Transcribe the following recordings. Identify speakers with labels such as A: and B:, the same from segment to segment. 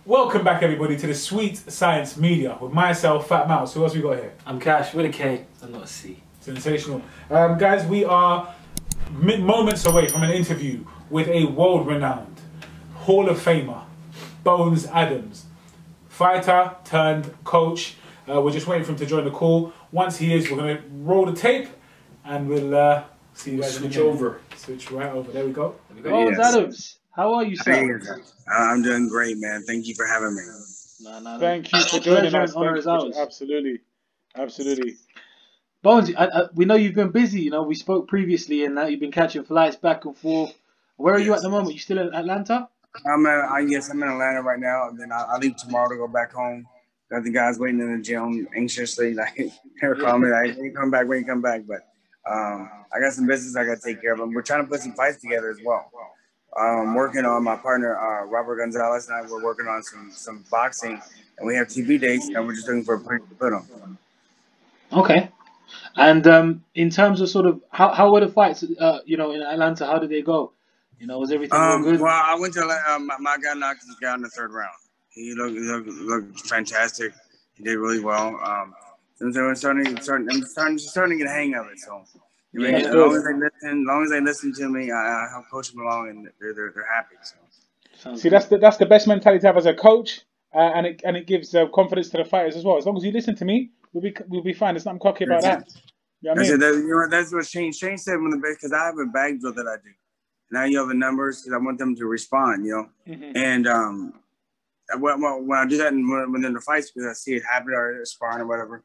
A: Welcome back, everybody, to the Sweet Science Media with myself, Fat Mouse. Who else we got here?
B: I'm Cash with a K and not a C.
A: Sensational. Guys, we are moments away from an interview with a world-renowned Hall of Famer, Bones Adams. Fighter turned coach. We're just waiting for him to join the call. Once he is, we're going to roll the tape and we'll see you guys in a minute. Switch right over. There we go.
C: Bones Adams, how are you, sir?
D: I'm doing great, man. Thank you for having me.
C: Thank you for joining us. Absolutely. Bones, we know you've been busy. You know, we spoke previously, and now you've been catching flights back and forth. Where are you at the moment? You still in Atlanta?
D: Yes, I'm in Atlanta right now. And then I leave tomorrow to go back home. Got the guys waiting in the gym anxiously, like they're calling me, like, when you come back. But I got some business I got to take care of. And we're trying to put some fights together as well. Working on my partner Robert Gonzalez and I. We're working on some boxing, and we have TV dates, and we're just looking for a place to put them.
C: Okay. And in terms of sort of how were the fights? You know, in Atlanta, how did they go? You know, was everything all good?
D: Well, I went to my guy knocked this guy in the third round. He looked fantastic. He did really well. I'm starting to get a hang of it. So, as long as they listen to me, I help coach them along, and they're happy. So.
A: See, that's the best mentality to have as a coach, and it gives confidence to the fighters as well. As long as you listen to me, we'll be fine. There's nothing cocky about that. You know what I mean?
D: That's what Shane said when because I have a bag drill that I do. Now you have the numbers because I want them to respond. You know, and when I do that when in the fights, because I see it happen or sparring or whatever,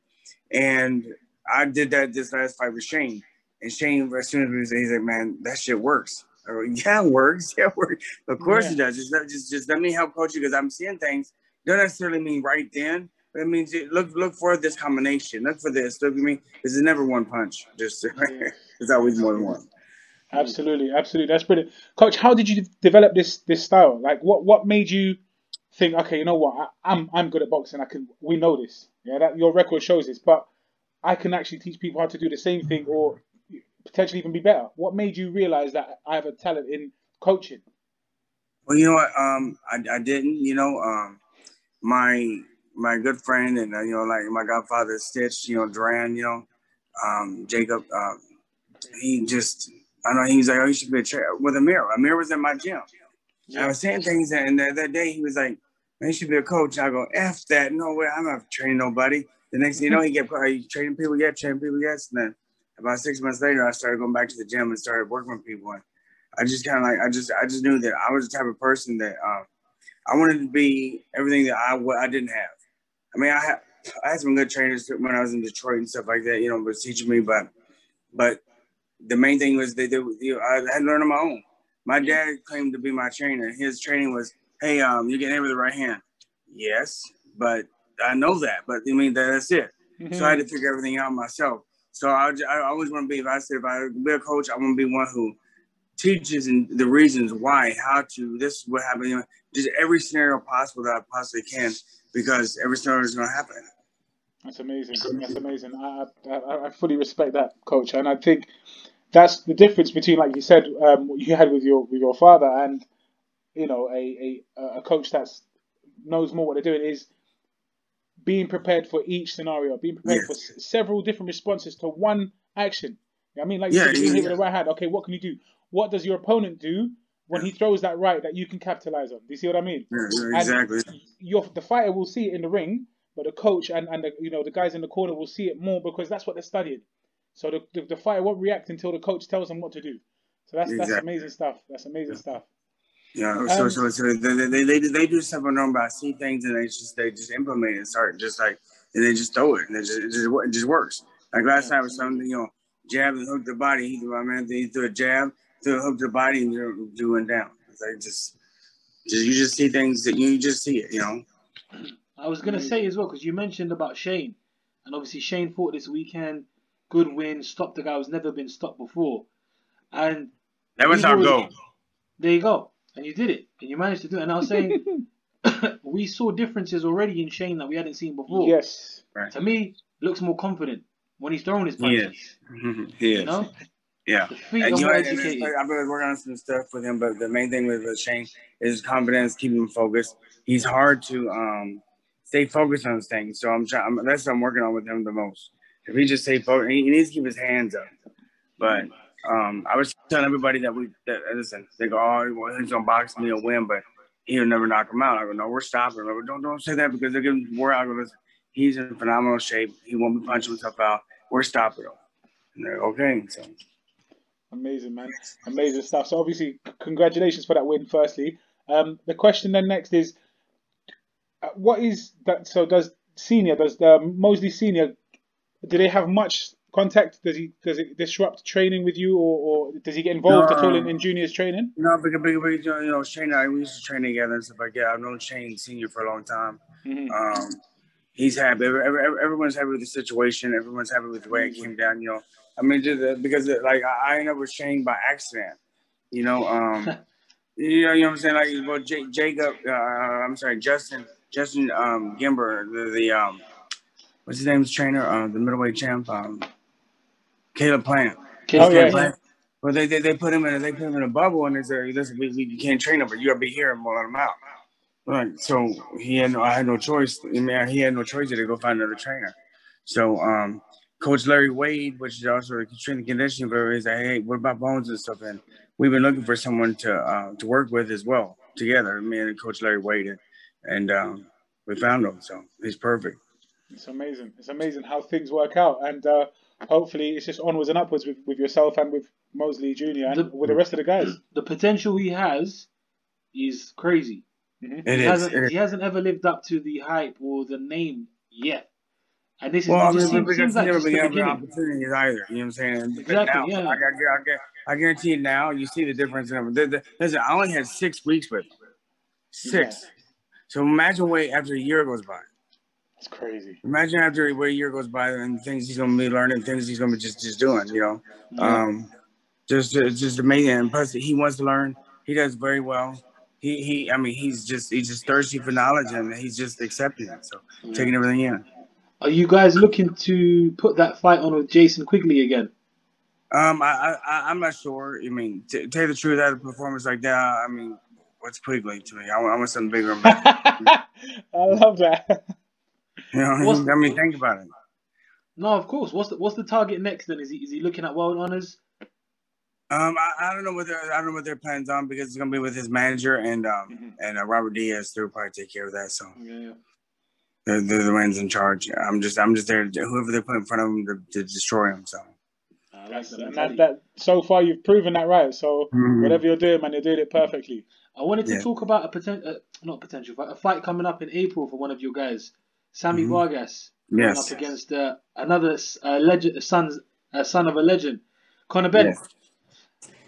D: and I did that this last fight with Shane, and Shane as soon as he's like, man, that shit works. I go, yeah, it works. Yeah, it works. Of course it does. Just let me help coach you because I'm seeing things. Don't necessarily mean right then, but it means look for this combination. Look for this. Look at me. This is never one punch. Just it's always more than one.
A: Absolutely. That's brilliant, Coach. How did you develop this style? Like, what made you think, okay, you know what, I'm good at boxing. We know this. Yeah, that your record shows this, but I can actually teach people how to do the same thing or potentially even be better. What made you realize that I have a talent in coaching?
D: Well, you know what, I didn't. You know, my good friend and like my godfather Stitch, Duran, Jacob, he just. I know he was like, oh, you should be a trainer with a mirror. A mirror was in my gym. Yeah. I was saying things, and that day he was like, man, you should be a coach. I go, F that. No way. I'm not training nobody. The next thing you know, he kept, are you training people yet? Training people yet? And then about 6 months later, I started going back to the gym and started working with people. And I just kind of like, I just knew that I was the type of person that I wanted to be everything that I didn't have. I mean, I had some good trainers when I was in Detroit and stuff like that, was teaching me, but the main thing was I had to learn on my own. My dad claimed to be my trainer. His training was, hey, you're getting hit with the right hand. Yes, but I know that. But I mean, that's it. So I had to figure everything out myself. So I always want to be, if I be a coach, I want to be one who teaches and the reasons why, how to, this is what happened. Just every scenario possible that I possibly can, because every scenario is going to happen.
A: That's amazing. That's amazing. I fully respect that, Coach, and I think that's the difference between, like you said, what you had with your father and a coach that knows more what they're doing is being prepared for each scenario, being prepared for several different responses to one action. I mean, like you said, you hit with the right hand. Okay, what can you do? What does your opponent do when he throws that right that you can capitalize on? Do you see what I mean?
D: Yeah, exactly.
A: And the fighter will see it in the ring, but the coach and the guys in the corner will see it more because that's what they're studying. So the fighter won't react until the coach tells them what to do. So that's amazing stuff. That's amazing stuff.
D: Yeah. So they do stuff on their own, but I see things and they just implement it and start and they just throw it and it just works. Like last time was something, jab and hook the body. He threw a jab, threw a hook the body and went down. It's like you just see things that you just see it,
C: I was gonna say as well, because you mentioned about Shane, and obviously Shane fought this weekend. Good win, stopped the guy who's never been stopped before. And
D: that was our goal.
C: There you go. And you did it. And you managed to do it. And I was saying, we saw differences already in Shane that we hadn't seen before.
A: Yes.
C: Right. To me, looks more confident when he's throwing his punches.
D: He is.
C: You know?
D: Yeah.
C: The feet
D: And
C: are
D: you know,
C: more
D: and
C: educated.
D: I've been working on some stuff with him, but the main thing with Shane is confidence, keeping him focused. He's hard to stay focused on things. So that's what I'm working on with him the most. If he just stay focused, he needs to keep his hands up. But I was telling everybody that listen, they go, oh, well, he's gonna box me or win, but he'll never knock him out. I go, no, we're stopping him. Don't say that because they're giving more out. I go, listen, he's in phenomenal shape. He won't be punching himself out. We're stopping him. And they're okay. So
A: Amazing, man. Amazing stuff. So obviously, congratulations for that win. Firstly, the question then next is, what is that? So does Mosley Senior? Do they have much contact? Does it disrupt training with you, or does he get involved at all in juniors training?
D: No, because Shane and I, we used to train together and stuff like that. I've known Shane Senior for a long time.
A: Mm-hmm.
D: He's happy. Everyone's happy with the situation. Everyone's happy with the way it came down. I mean, just because like I ended up with Shane by accident. You know what I'm saying? Like, well, Justin Gimber, the what's his name's trainer, the middleweight champ, Caleb Plant.
A: Yeah.
D: Well, they put him in a bubble, and they said, listen, we can't train him, but you gotta be here and we'll let him out. Right. So I had no choice. I mean, he had no choice to go find another trainer. So Coach Larry Wade, which is also a strength and conditioning, but he's like, hey, what about Bones and stuff? And we've been looking for someone to work with as well together. Me and Coach Larry Wade, and we found him. So he's perfect.
A: It's amazing. It's amazing how things work out, and hopefully it's just onwards and upwards with yourself and with Mosley Jr. and with the rest of the guys.
C: The potential he has is crazy.
A: Mm-hmm.
C: He hasn't ever lived up to the hype or the name yet. And this
D: seems like just the beginning. Opportunities either. You know what I'm saying?
C: Exactly.
D: Now,
C: yeah.
D: I guarantee you now, you see the difference in him. Listen, I only had 6 weeks with him. 6. Yeah. So imagine wait after a year goes by.
A: It's crazy.
D: Imagine after a year goes by and things he's gonna be learning, things he's gonna be just doing.
C: Yeah.
D: Just amazing. And plus, he wants to learn. He does very well. He's just thirsty for knowledge, and he's just accepting it. So taking everything in.
C: Are you guys looking to put that fight on with Jason Quigley again?
D: I'm not sure. I mean, to tell you the truth, at a performance like that, I mean, what's Quigley to me? I want something bigger and better.
A: I love that.
D: Think about it.
C: No, of course. What's the target next then? Is he looking at world honors?
D: I don't know what their plans on, because it's gonna be with his manager and Robert Diaz. They'll probably take care of that. So
C: yeah.
D: They're the ones in charge. I'm just there to whoever they put in front of them to destroy him. So
A: so far you've proven that right. So whatever you're doing, man, you're doing it perfectly.
C: I wanted to talk about a fight coming up in April for one of your guys, Sammy Vargas, going up against another son of a legend, Conor Benn.
D: Yes.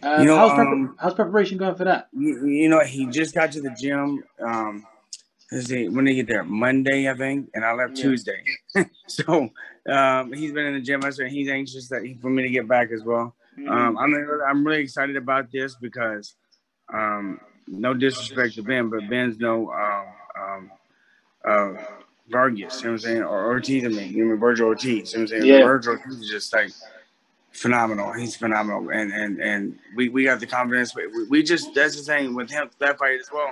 C: How's preparation going for that?
D: He just got to the gym. When they get there, Monday, I think, and I left Tuesday. So he's been in the gym. He's anxious for me to get back as well. I'm really excited about this because, no disrespect to Ben, but Ben's no Vargas. You know what I'm saying? Or Ortiz, Virgil Ortiz. You know what I'm saying?
C: Yeah.
D: Virgil Ortiz is just like phenomenal. He's phenomenal, and we got the confidence. We just, that's the thing with him, that fight as well.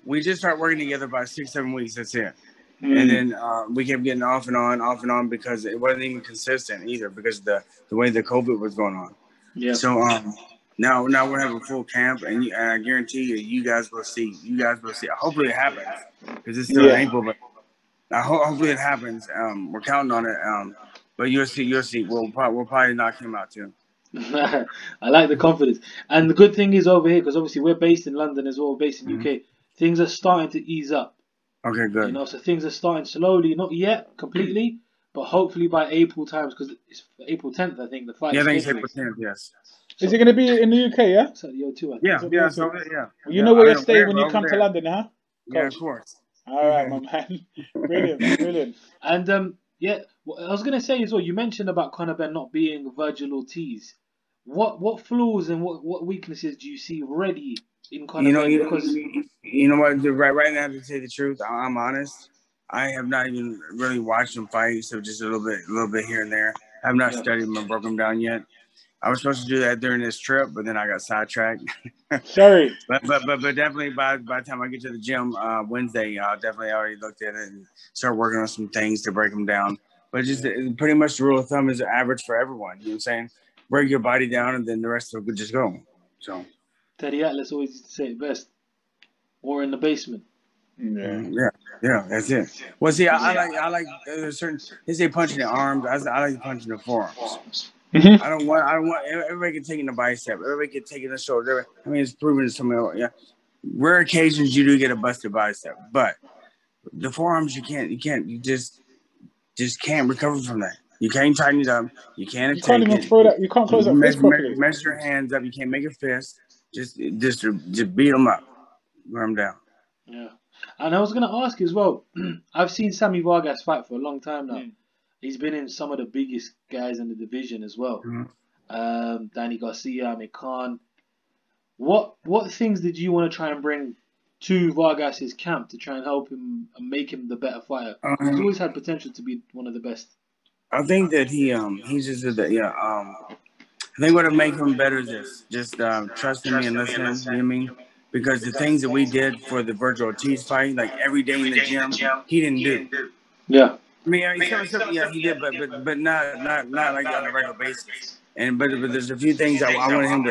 D: We just started working together about 6-7 weeks. That's it. And then we kept getting off and on because it wasn't even consistent either because of the way the COVID was going on.
C: Yeah.
D: So now we're having full camp, and I guarantee you guys will see. Hopefully it happens because it's still in April, but hopefully it happens. We're counting on it. But you'll see. We'll probably knock him out too.
C: I like the confidence. And the good thing is over here, because obviously we're based in London as well, based in UK, things are starting to ease up.
D: Okay, good.
C: So things are starting slowly, not yet completely, but hopefully by April times, because it's April 10th, I think, the fight.
D: Yeah, I think it's April 10th, yes.
A: Is it going to be in the UK, yeah?
C: So the O2, I think.
D: Yeah.
A: Well, you know where you're staying when you come to London, huh?
D: Yeah, of course.
A: All right, my man. Brilliant.
C: And I was going to say as well, you mentioned about Conor Benn not being Virgil Ortiz. What flaws and what weaknesses do you see already in Conor Benn?
D: You know what? Right now, to say the truth, I'm honest. I have not even really watched him fight, so just a little bit here and there. I have not studied him and broken him down yet. I was supposed to do that during this trip, but then I got sidetracked.
A: Sorry.
D: but definitely by the time I get to the gym Wednesday, I'll definitely already looked at it and start working on some things to break them down. But just pretty much the rule of thumb is average for everyone. You know what I'm saying? Break your body down, and then the rest of it could just go. So
C: Teddy Atlas always used to say it best. War in the basement.
A: Yeah,
D: that's it. Well, see, I like certain. They say punching the arms. I like punching the forearms.
A: Mm-hmm.
D: I don't want everybody can take in the bicep. Everybody can take in the shoulder. I mean, it's proven to some rare occasions you do get a busted bicep, but the forearms you just can't recover from that. You can't tighten it up. You can't
A: even throw that. You can't close that fist properly.
D: Measure your hands up. You can't make a fist. Just beat them up, wear them down.
C: Yeah, and I was gonna ask as well. I've seen Sammy Vargas fight for a long time now. He's been in some of the biggest guys in the division as well. Danny Garcia, Amir Khan. What things did you want to try and bring to Vargas's camp to try and help him and make him the better fighter? He's always had potential to be one of the best.
D: I think that he's just I think what'll make him better is just trusting me and listening. You know what I mean? Because the things that we did for the Virgil Ortiz fight, like every day in the gym, he didn't do.
C: Yeah.
D: I mean, he did, but not like on a regular basis. But there's a few things I wanted him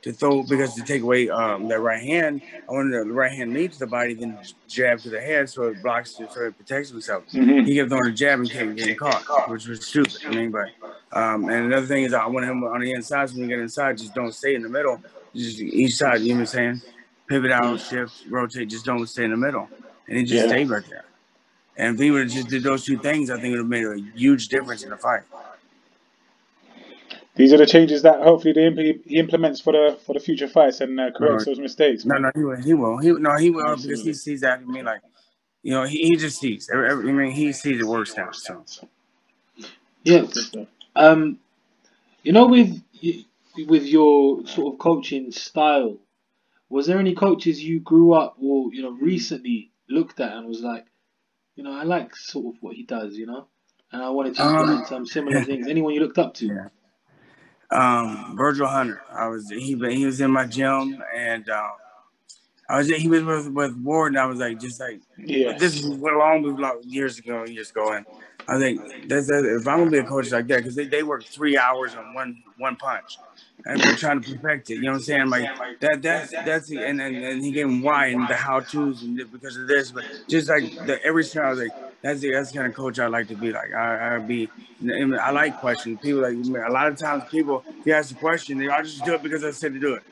D: to throw, because to take away that right hand, I wanted the right hand lead to the body, then jab to the head so it blocks, so it protects himself. He kept throwing a jab and kept getting caught, which was stupid. I mean, but and another thing is I wanted him on the inside, so when you get inside, just don't stay in the middle. Just each side, you know what I'm saying? Pivot out, shift, rotate, just don't stay in the middle. And he just stayed right there. And if he would have just did those two things, I think it would have made a huge difference in the fight.
A: These are the changes that hopefully he implements for the future fights and corrects those mistakes.
D: Man. No, he will. He will because he sees that. I mean, like, you know, he just sees. I mean, he sees it works now. So.
C: Yeah. You know, with your sort of coaching style, was there any coaches you grew up or recently looked at and was like, I like sort of what he does, and I wanted to implement some similar things. Anyone you looked up to?
D: Yeah. Virgil Hunter. He was in my gym, and he was with Ward, and I was like, this went long years ago, and I think if I'm gonna be a coach like that, because they work 3 hours on one punch, and we're trying to perfect it. You know what I'm saying? Like that's and he gave him why and the how tos and because of this, but just like every time I was like, that's the kind of coach I like to be like. I like questions. People like a lot of times people, if you ask a question, I'll just do it because I said to do it.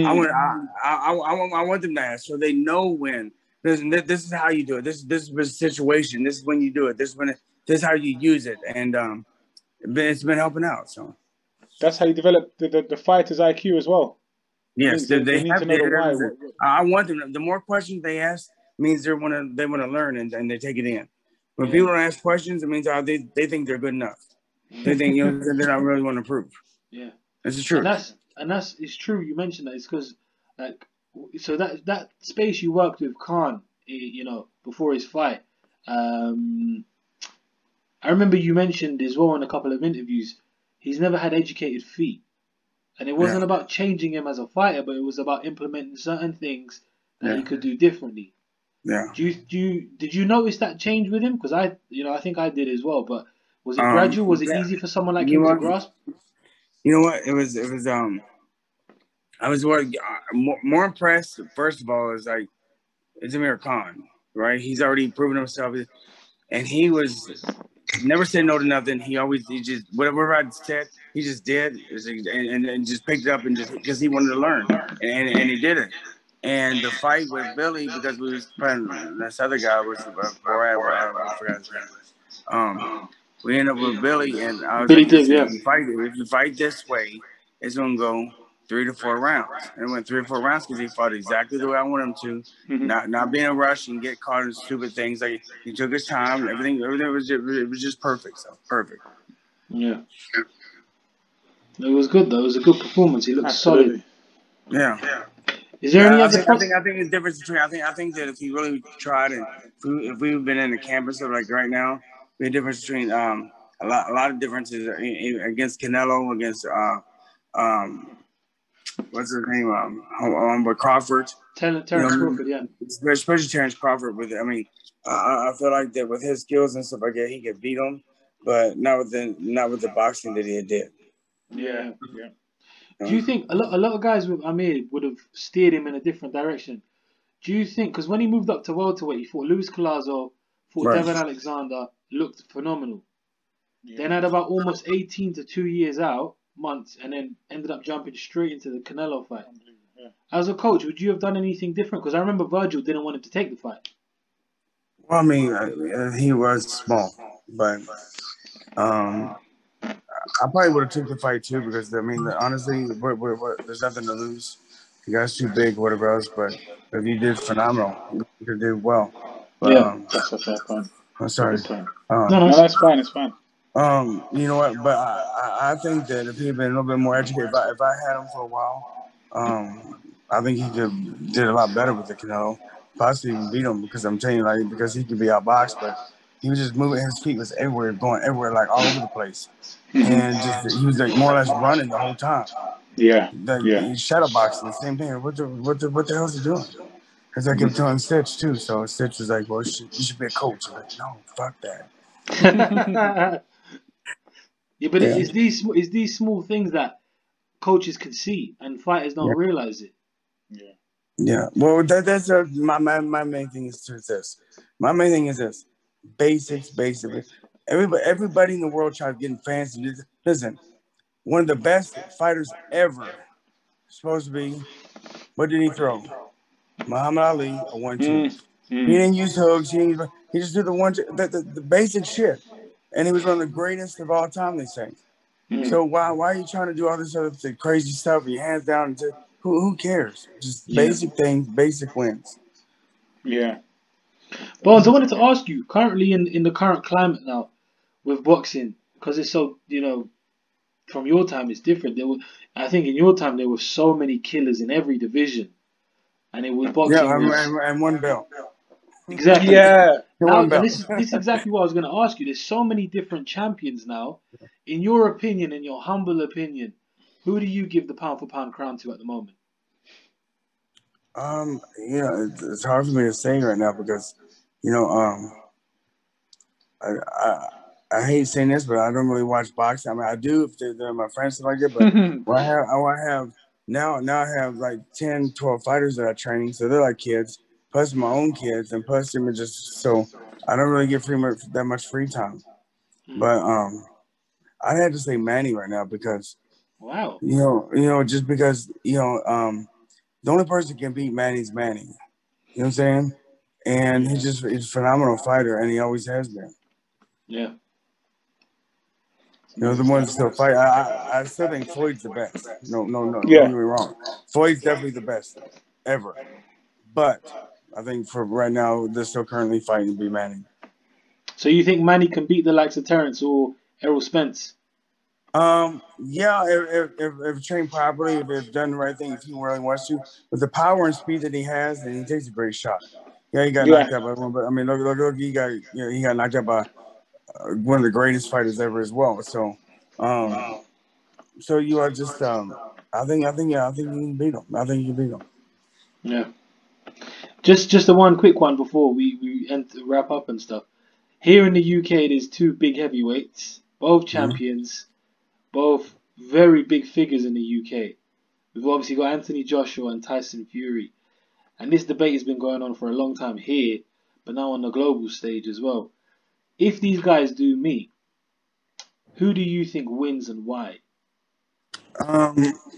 D: I want them to ask so they know when. This is how you do it. This is the situation. This is when you do it. This is how you use it, and it's been helping out. So
A: that's how you develop the fighter's IQ as well.
D: Yes, they
A: need to know the why.
D: I want them. The more questions they ask means they want to learn and they take it in. When people don't ask questions, it means they think they're good enough. They think they're not really want to prove.
C: Yeah,
D: that's the truth.
C: And it's true. You mentioned that. It's because so that space you worked with Khan, before his fight. I remember you mentioned as well in a couple of interviews, he's never had educated feet. And it wasn't about changing him as a fighter, but it was about implementing certain things that he could do differently.
D: Yeah.
C: Did you notice that change with him? Because I think I did as well. But was it gradual? Was it easy for someone like him to grasp?
D: You know what? It was. I was more impressed. First of all, is like it's Amir Khan, right? He's already proven himself, and he was never said no to nothing. He just whatever I said, he just did, and just picked it up and just because he wanted to learn, and he did it. And the fight with Billy, because we was playing this other guy was I forgot his name. We ended up with Billy, and I was
C: Billy
D: like, if you fight this way, it's gonna go 3 to 4 rounds. And it went 3 or 4 rounds because he fought exactly the way I want him to, not being in a rush and get caught in stupid things. Like he took his time. Everything was just perfect. So perfect.
C: Yeah. It was good though. It was a good performance. He looked solid.
D: Yeah.
C: Is there any other?
D: I think the difference between I think that if he really tried and if we've been in the campus of like right now, the difference between a lot of differences against Canelo, against what's his name? With Crawford.
C: Terrence Crawford, yeah.
D: Especially Terrence Crawford. I mean, I feel like that with his skills and stuff like that, he could beat him, but not with the boxing that he did.
A: Yeah.
C: Do you think a lot of guys with Amir would have steered him in a different direction? Do you think, because when he moved up to welterweight, he fought Luis Collazo, fought Devin Alexander, looked phenomenal. Yeah. Then had about almost 18 to 2 years out, months, and then ended up jumping straight into the Canelo fight. Yeah. As a coach, would you have done anything different? Because I remember Virgil didn't want him to take the fight.
D: Well, I mean, he was small, but I probably would have took the fight too because, I mean, honestly, there's nothing to lose. You guys too big, whatever else, but if you did phenomenal, you did well. But,
A: yeah, that's a fair point.
D: I'm sorry.
A: No, that's fine. It's fine.
D: You know what? But I think that if he had been a little bit more educated, if I had him for a while, I think he did a lot better with the Canelo. Possibly even beat him because I'm telling you, like, because he could be outboxed, but he was just moving. His feet was everywhere, going everywhere, like all over the place, and just he was like more or less running the whole time.
A: Yeah,
D: He's shadow boxing, the same thing. What the hell is he doing? Because I kept telling Stitch too. So Stitch was like, "Well, you should be a coach." I'm like, no, fuck that.
C: Yeah, but it's these small things that coaches can see and fighters don't realize it.
D: Yeah. Well, that's my main thing is this. My main thing is this: basics. Everybody in the world tries getting fancy. Listen, one of the best fighters ever supposed to be. What did he throw? Muhammad Ali, a 1-2. He didn't use hooks. He just did the 1-2, the basic shit. And he was one of the greatest of all time, they say. So why are you trying to do all this other crazy stuff with your hands down? Who cares? Just basic things, basic wins.
A: Yeah.
C: Bones, I wanted to ask you, currently in the current climate now with boxing, because it's so, from your time it's different. I think in your time there were so many killers in every division. And it was boxing.
D: Yeah, and one belt.
C: Exactly.
A: Yeah.
C: Now, and this is exactly what I was going to ask you. There's so many different champions now. In your opinion, in your humble opinion, who do you give the pound for pound crown to at the moment?
D: It's hard for me to say right now because, I hate saying this, but I don't really watch boxing. I mean, I do if they're my friends and like that. But now I have like 10, 12 fighters that I'm training, so they're like kids, plus my own kids, and plus them so I don't really get that much free time. But I had to say Manny right now because just because the only person that can beat Manny's Manny. You know what I'm saying? And he's a phenomenal fighter, and he always has been.
C: Yeah.
D: The ones still fight. I still think Floyd's the best. No. Don't get me wrong. Floyd's definitely the best ever. But I think for right now, they're still currently fighting to be Manny.
C: So you think Manny can beat the likes of Terrence or Errol Spence?
D: Yeah, if trained properly, if done the right thing, if he really wants to, with the power and speed that he has, then he takes a great shot. Yeah, he got knocked out by one, but I mean, look, he got knocked out by one of the greatest fighters ever as well. So, so you are just, I think you can beat him. I think you can beat him.
C: Yeah. Just the one quick one before we wrap up and stuff. Here in the UK, there's two big heavyweights, both champions, both very big figures in the UK. We've obviously got Anthony Joshua and Tyson Fury. And this debate has been going on for a long time here, but now on the global stage as well. If these guys do meet, who do you think wins and why? From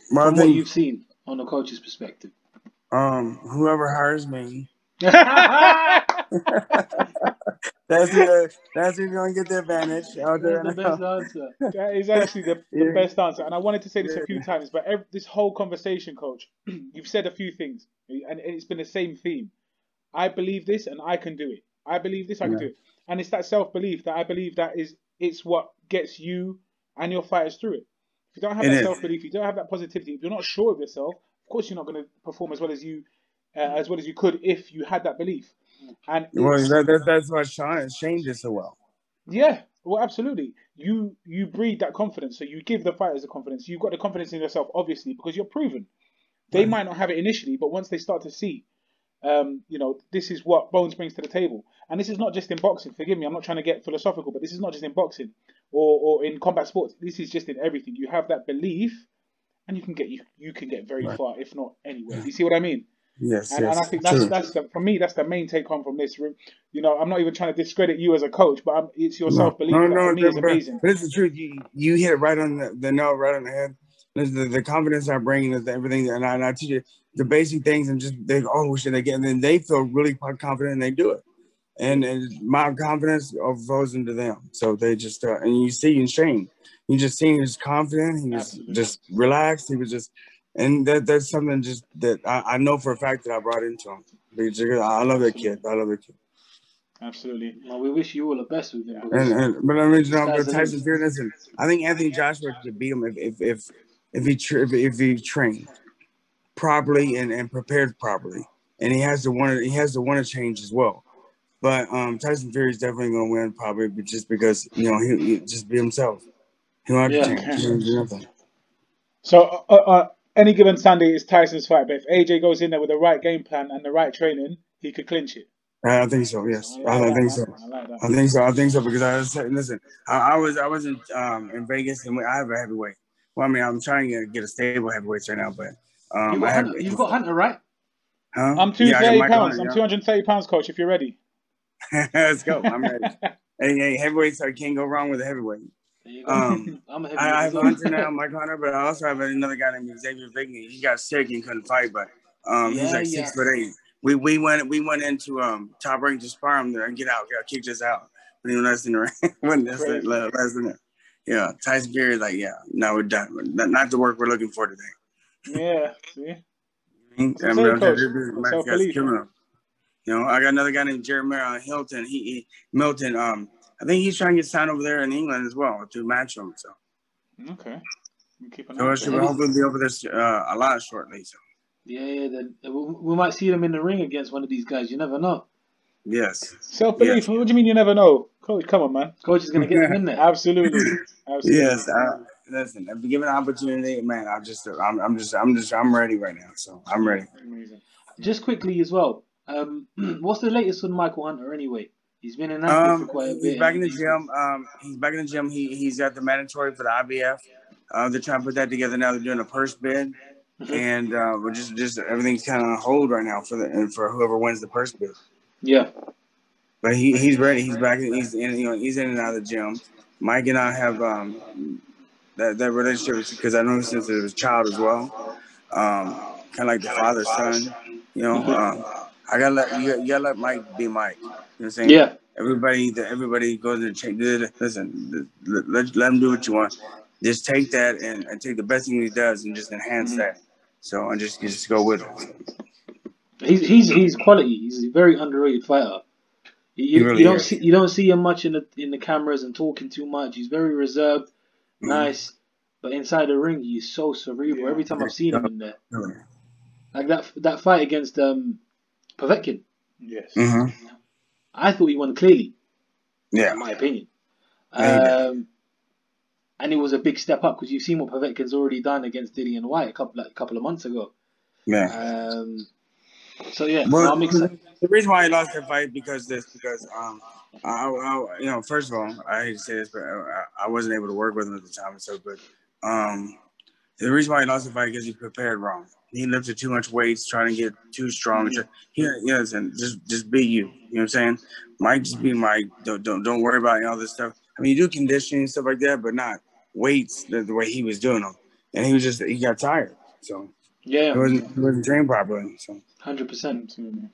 C: what you've seen on a coach's perspective.
D: Whoever hires me. That's who's gonna get the advantage.
C: That's the best answer.
A: That is actually the best answer. And I wanted to say this a few times, but this whole conversation, Coach, you've said a few things, and it's been the same theme. I believe this, and I can do it. I believe this, I can do it. And it's that self-belief that I believe it's what gets you and your fighters through it. If you don't have that self-belief, if you don't have that positivity, if you're not sure of yourself, of course you're not going to perform as well as you could if you had that belief. And
D: that's why Shane did so well.
A: Yeah, Well, absolutely. You breed that confidence, so you give the fighters the confidence. You've got the confidence in yourself, obviously, because you're proven. They might not have it initially, but once they start to see, this is what Bones brings to the table. And this is not just in boxing. Forgive me, I'm not trying to get philosophical, but this is not just in boxing or in combat sports. This is just in everything. You have that belief, and you can get very far, if not anywhere. You see what I mean?
D: Yes,
A: and I think that's for me, that's the main take home from this. I'm not even trying to discredit you as a coach, but it's your self belief that for me is amazing.
D: But it's the truth. You hit it right on the nail, right on the head. The confidence I bring is everything, and I teach you the basic things, and just should they get, and then they feel really confident and they do it, and my confidence overflows into them. So they just and you see in Shane, you just see him just confident. He was just relaxed. He was just. And that's something just that I know for a fact that I brought into him. Because I love that kid.
A: Absolutely.
C: Well, we wish you all the best with him.
D: But I mean, but Tyson Fury, listen, I think Anthony Joshua could beat him if he trained properly and prepared properly, and he has to want to change as well. But Tyson Fury is definitely going to win probably just because he just be himself. He don't have to change. He don't do nothing.
A: So any given Sunday is Tyson's fight, but if AJ goes in there with the right game plan and the right training, he could clinch it.
D: I think so. Yes, I think so. I think so because listen. I was in Vegas and I have a heavyweight. Well, I mean, I'm trying to get a stable heavyweight right now, but
C: you've got Hunter, right?
D: Huh?
A: I'm 230 pounds. I'm 230 pounds, coach. If you're ready,
D: let's go. I'm ready. Hey, heavyweights, I can't go wrong with a heavyweight.
C: I'm a heavyweight.
D: I have Hunter now, Mike Hunter, but I also have another guy named Xavier Vigney. He got sick and couldn't fight, but he's like 6'8". We went into Top Rank to spar him there and get out. Got kicked us out. When he was in the ring. Yeah, Tyson Fury is like, now we're done. Not the work we're looking for today.
A: Yeah, see.
D: I got another guy named Jeremiah Hilton. Milton. I think he's trying to get signed over there in England as well to match him. So
A: okay,
D: so should hopefully be over this a lot shortly. So
C: then we might see them in the ring against one of these guys. You never know.
D: Yes.
A: Self-belief. Yes. What do you mean you never know, Coach? Come on, man.
C: Coach is gonna get them in there.
A: Absolutely.
D: Yes. Listen, if you give an opportunity, man, I'm ready right now. So I'm ready.
A: Amazing.
C: Just quickly as well. What's the latest on Michael Hunter anyway? He's been in active for quite a bit.
D: He's back in the gym. He's back in the gym. He's got the mandatory for the IBF. They're trying to put that together now. They're doing a purse bid, and we're just everything's kind of on hold right now for whoever wins the purse bid.
C: Yeah.
D: But he's ready. He's back. He's in and out of the gym. Mike and I have that relationship because I know since it was a child as well. Kind of like the father son. I gotta let Mike be Mike. You know what I'm saying?
C: Yeah.
D: Everybody goes and check. Listen, let him do what you want. Just take that and take the best thing he does and just enhance that. So and just go with it.
C: He's quality. He's a very underrated fighter. You don't see him much in the cameras and talking too much. He's very reserved, nice, but inside the ring he's so cerebral. Every time I've seen him in there, like that fight against Povetkin.
A: Yes.
C: I thought he won clearly.
D: Yeah,
C: in my opinion. And it was a big step up because you've seen what Povetkin's already done against Dillian White a couple of months ago.
D: Yeah.
C: So yeah,
D: well,
C: I'm excited.
D: The reason why I lost that fight because first of all, I hate to say this, but I wasn't able to work with him at the time, so but the reason why he lost the fight is because he prepared wrong. He lifted too much weights, trying to get too strong. Just be you. You know what I'm saying? Mike, just be Mike. Don't worry about all this stuff. I mean, you do conditioning and stuff like that, but not weights the way he was doing them. And he got tired. So
C: yeah,
D: he wasn't trained properly. So
C: 100%.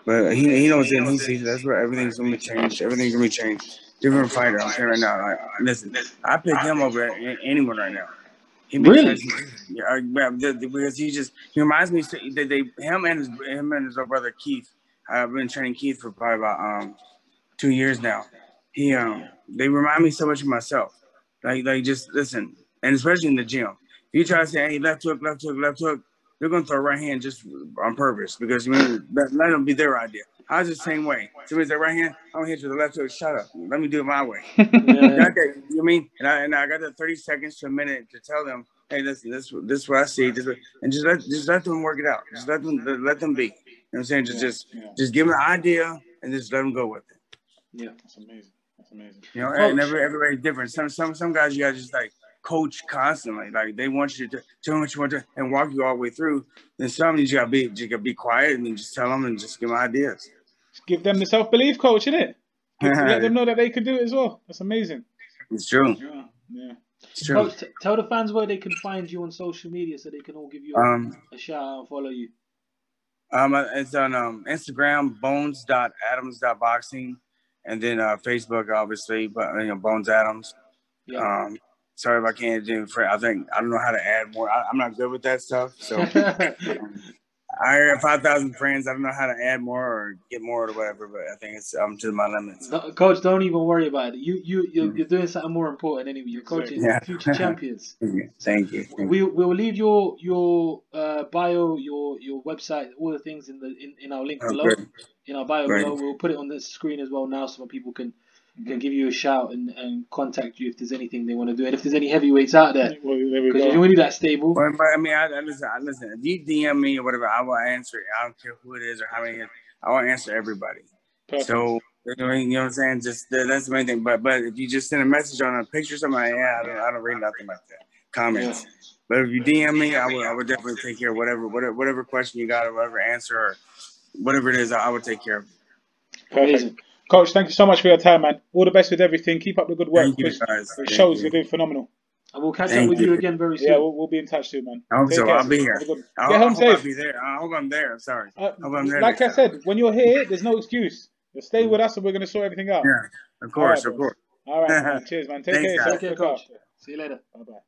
D: But he knows it. And he sees that's where everything's gonna be changed. Everything's gonna be changed. Different fighter. I'm saying right now. Listen, I pick him over anyone right now.
C: Really?
D: Because he reminds me him and his brother Keith. I've been training Keith for probably about 2 years now. They remind me so much of myself. Like just listen, and especially in the gym. If you try to say, hey, left hook, they're going to throw a right hand just on purpose because let them be their idea. I was the same way. Somebody's that right hand, I'm going to hit you with the left hook. Shut up. Let me do it my way. You know what I mean? And I got the 30 seconds to a minute to tell them, hey, listen, this is what I see. And just let them work it out. Just let them be. You know what I'm saying? Just give them an idea and just let them go with it.
A: Yeah, that's amazing. That's amazing.
D: You know, and everybody's different. Some guys you got to just like coach constantly. Like they want you to tell them what you want to and walk you all the way through. Then some you gotta be quiet and then just tell them and just give them ideas.
A: Just give them the self-belief, coach, innit? Let them know that they can do it as well. That's amazing.
D: It's true.
A: Yeah.
D: It's true.
C: Coach, tell the fans where they can find you on social media so they can all give you a shout out and follow you.
D: It's on Instagram, bones.adams.boxing, and then Facebook, obviously, but Bones Adams.
C: Yeah.
D: Sorry if I can't do it. I don't know how to add more. I'm not good with that stuff. So I have 5,000 friends. I don't know how to add more or get more or whatever. But I think it's to my limits.
C: No, Coach, don't even worry about it. You're doing something more important anyway. You're coaching future champions.
D: Thank you.
C: We'll leave your bio, your website, all the things in our link below.
D: Good.
C: In our bio below, we'll put it on the screen as well now, so people can give you a shout and contact you if there's anything they want to do, and if there's any heavyweights out there, because you need that stable.
D: But I mean, listen. If you DM me or whatever, I will answer it. I don't care who it is or how many. I will answer everybody. Perfect. So you know what I'm saying. Just that's the main thing. But if you just send a message on a picture, or something, I don't read nothing like that. Comments. Yeah. But if you DM me, I would definitely take care of whatever question you got or whatever answer or whatever it is. I would take care of.
A: Perfect. Coach, thank you so much for your time, man. All the best with everything. Keep up the good work.
D: Thank you, guys.
A: It shows you're doing phenomenal.
C: And we'll catch up with you again very soon.
A: Yeah, we'll be in touch soon, man.
D: I hope so. I'll be here.
A: Get home safe.
D: I'll be there. I hope I'm there. Sorry. I hope I'm there.
A: Like I said, when you're here, there's no excuse. You'll stay with us and we're going to sort everything out.
D: Yeah, of course.
A: All right, man. Cheers, man. Take care.
C: Take care, Coach. See you later.
A: Bye-bye.